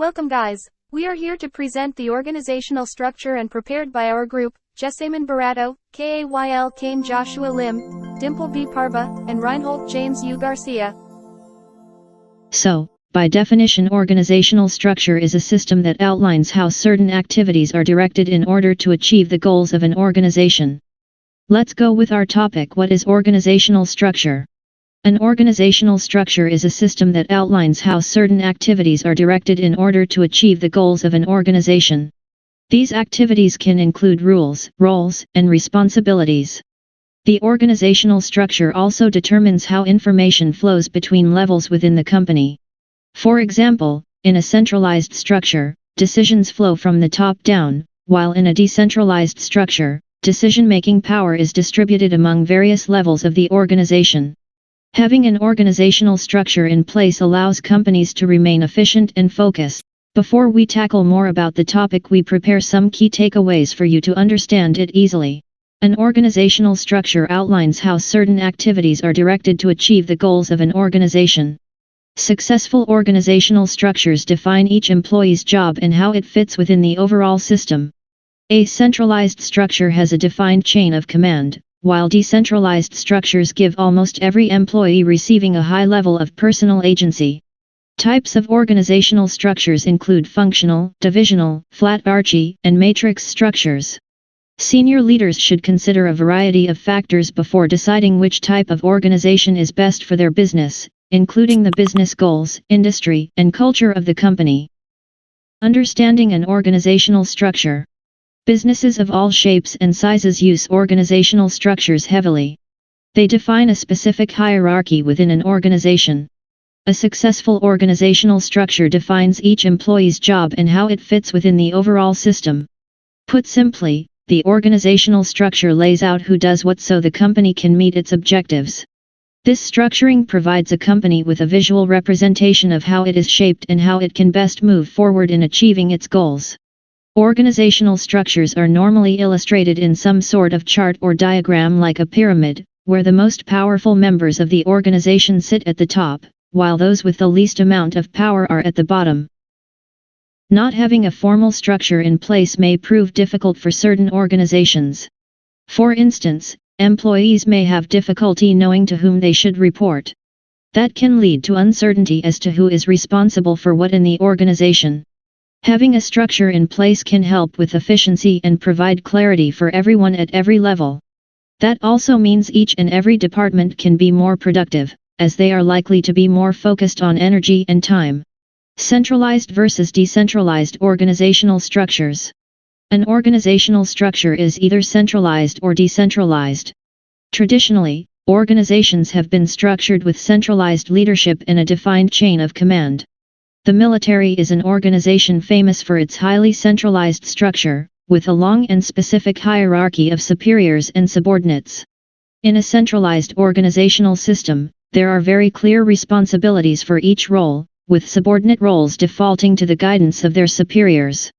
Welcome guys. We are here to present the organizational structure and prepared by our group, Jessamine Barato, Kayl Kane Joshua Lim, Dimple B. Parva, and Reinhold James U. Garcia. So, by definition, organizational structure is a system that outlines how certain activities are directed in order to achieve the goals of an organization. Let's go with our topic. What is organizational structure? An organizational structure is a system that outlines how certain activities are directed in order to achieve the goals of an organization. These activities can include rules, roles, and responsibilities. The organizational structure also determines how information flows between levels within the company. For example, in a centralized structure, decisions flow from the top down, while in a decentralized structure, decision-making power is distributed among various levels of the organization. Having an organizational structure in place allows companies to remain efficient and focused. Before we tackle more about the topic, we prepare some key takeaways for you to understand it easily. An organizational structure outlines how certain activities are directed to achieve the goals of an organization. Successful organizational structures define each employee's job and how it fits within the overall system. A centralized structure has a defined chain of command, while decentralized structures give almost every employee receiving a high level of personal agency. Types of organizational structures include functional, divisional, flat hierarchy, and matrix structures. Senior leaders should consider a variety of factors before deciding which type of organization is best for their business, including the business goals, industry, and culture of the company. Understanding an organizational structure. Businesses of all shapes and sizes use organizational structures heavily. They define a specific hierarchy within an organization. A successful organizational structure defines each employee's job and how it fits within the overall system. Put simply, the organizational structure lays out who does what so the company can meet its objectives. This structuring provides a company with a visual representation of how it is shaped and how it can best move forward in achieving its goals. Organizational structures are normally illustrated in some sort of chart or diagram like a pyramid, where the most powerful members of the organization sit at the top, while those with the least amount of power are at the bottom. Not having a formal structure in place may prove difficult for certain organizations. For instance, employees may have difficulty knowing to whom they should report. That can lead to uncertainty as to who is responsible for what in the organization. Having a structure in place can help with efficiency and provide clarity for everyone at every level. That also means each and every department can be more productive, as they are likely to be more focused on energy and time. Centralized versus decentralized organizational structures. An organizational structure is either centralized or decentralized. Traditionally, organizations have been structured with centralized leadership and a defined chain of command. The military is an organization famous for its highly centralized structure, with a long and specific hierarchy of superiors and subordinates. In a centralized organizational system, there are very clear responsibilities for each role, with subordinate roles defaulting to the guidance of their superiors.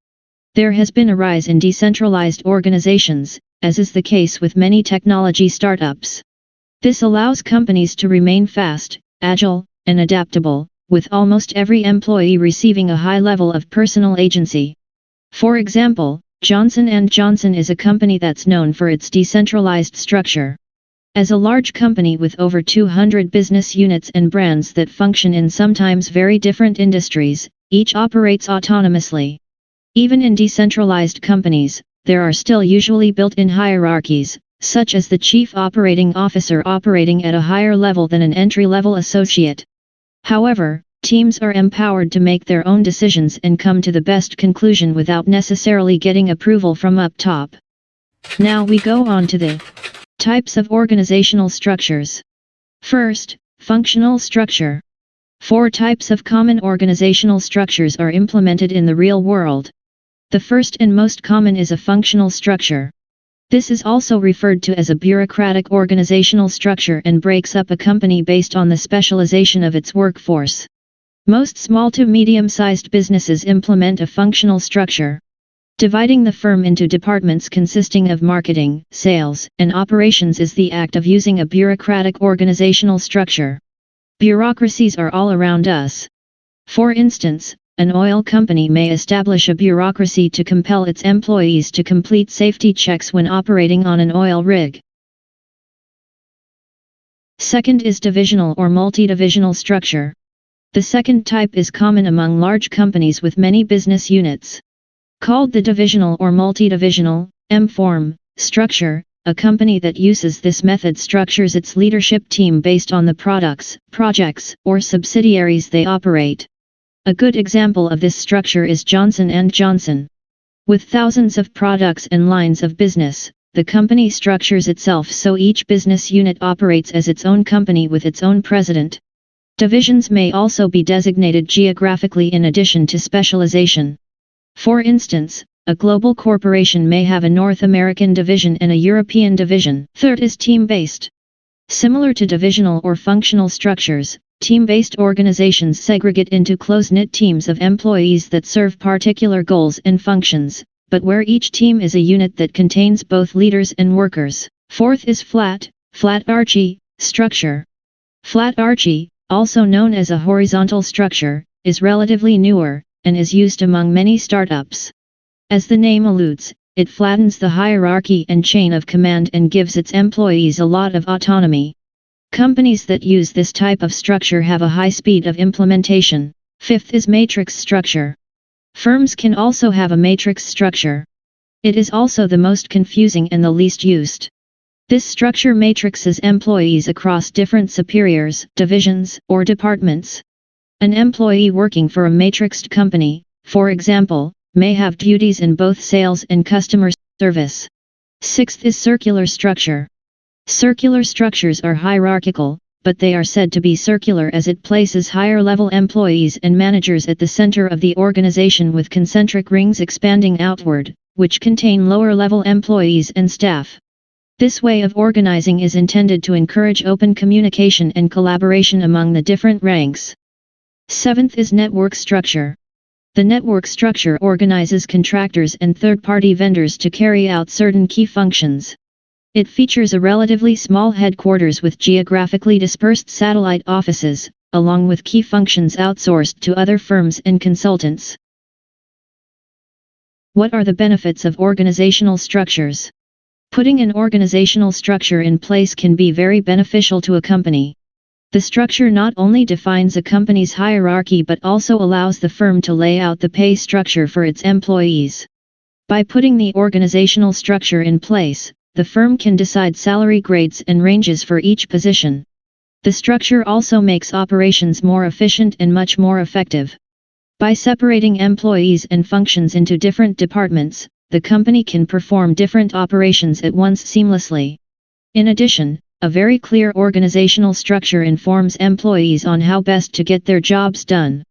There has been a rise in decentralized organizations, as is the case with many technology startups. This allows companies to remain fast, agile, and adaptable, with almost every employee receiving a high level of personal agency. For example, Johnson & Johnson is a company that's known for its decentralized structure. As a large company with over 200 business units and brands that function in sometimes very different industries, each operates autonomously. Even in decentralized companies, there are still usually built-in hierarchies, such as the chief operating officer operating at a higher level than an entry-level associate. However, teams are empowered to make their own decisions and come to the best conclusion without necessarily getting approval from up top. Now we go on to the types of organizational structures. First, functional structure. 4 types of common organizational structures are implemented in the real world. The first and most common is a functional structure. This is also referred to as a bureaucratic organizational structure and breaks up a company based on the specialization of its workforce. Most small to medium-sized businesses implement a functional structure. Dividing the firm into departments consisting of marketing, sales, and operations is the act of using a bureaucratic organizational structure. Bureaucracies are all around us. For instance, an oil company may establish a bureaucracy to compel its employees to complete safety checks when operating on an oil rig. Second is divisional or multi-divisional structure. The second type is common among large companies with many business units. Called the divisional or multi-divisional M-form structure, a company that uses this method structures its leadership team based on the products, projects, or subsidiaries they operate. A good example of this structure is Johnson & Johnson. With thousands of products and lines of business, the company structures itself so each business unit operates as its own company with its own president. Divisions may also be designated geographically in addition to specialization. For instance, a global corporation may have a North American division and a European division. Third is team-based. Similar to divisional or functional structures, team-based organizations segregate into close-knit teams of employees that serve particular goals and functions, but where each team is a unit that contains both leaders and workers. Fourth is flat R.J.U.G structure. Flat R.J.U.G, also known as a horizontal structure, is relatively newer, and is used among many startups. As the name alludes, it flattens the hierarchy and chain of command and gives its employees a lot of autonomy. Companies that use this type of structure have a high speed of implementation. Fifth is matrix structure. Firms can also have a matrix structure. It is also the most confusing and the least used. This structure matrixes employees across different superiors, divisions, or departments. An employee working for a matrixed company, for example, may have duties in both sales and customer service. Sixth is circular structure. Circular structures are hierarchical, but they are said to be circular as it places higher-level employees and managers at the center of the organization with concentric rings expanding outward, which contain lower-level employees and staff. This way of organizing is intended to encourage open communication and collaboration among the different ranks. Seventh is network structure. The network structure organizes contractors and third-party vendors to carry out certain key functions. It features a relatively small headquarters with geographically dispersed satellite offices, along with key functions outsourced to other firms and consultants. What are the benefits of organizational structures? Putting an organizational structure in place can be very beneficial to a company. The structure not only defines a company's hierarchy but also allows the firm to lay out the pay structure for its employees. By putting the organizational structure in place, the firm can decide salary grades and ranges for each position. The structure also makes operations more efficient and much more effective. By separating employees and functions into different departments, the company can perform different operations at once seamlessly. In addition, a very clear organizational structure informs employees on how best to get their jobs done.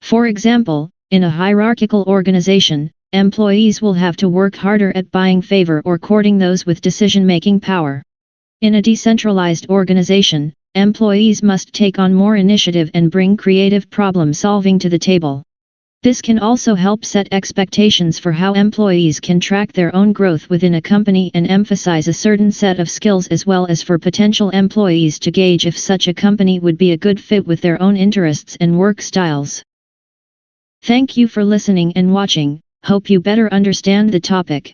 For example, in a hierarchical organization, employees will have to work harder at buying favor or courting those with decision-making power. In a decentralized organization, employees must take on more initiative and bring creative problem-solving to the table. This can also help set expectations for how employees can track their own growth within a company and emphasize a certain set of skills as well as for potential employees to gauge if such a company would be a good fit with their own interests and work styles. Thank you for listening and watching. Hope you better understand the topic.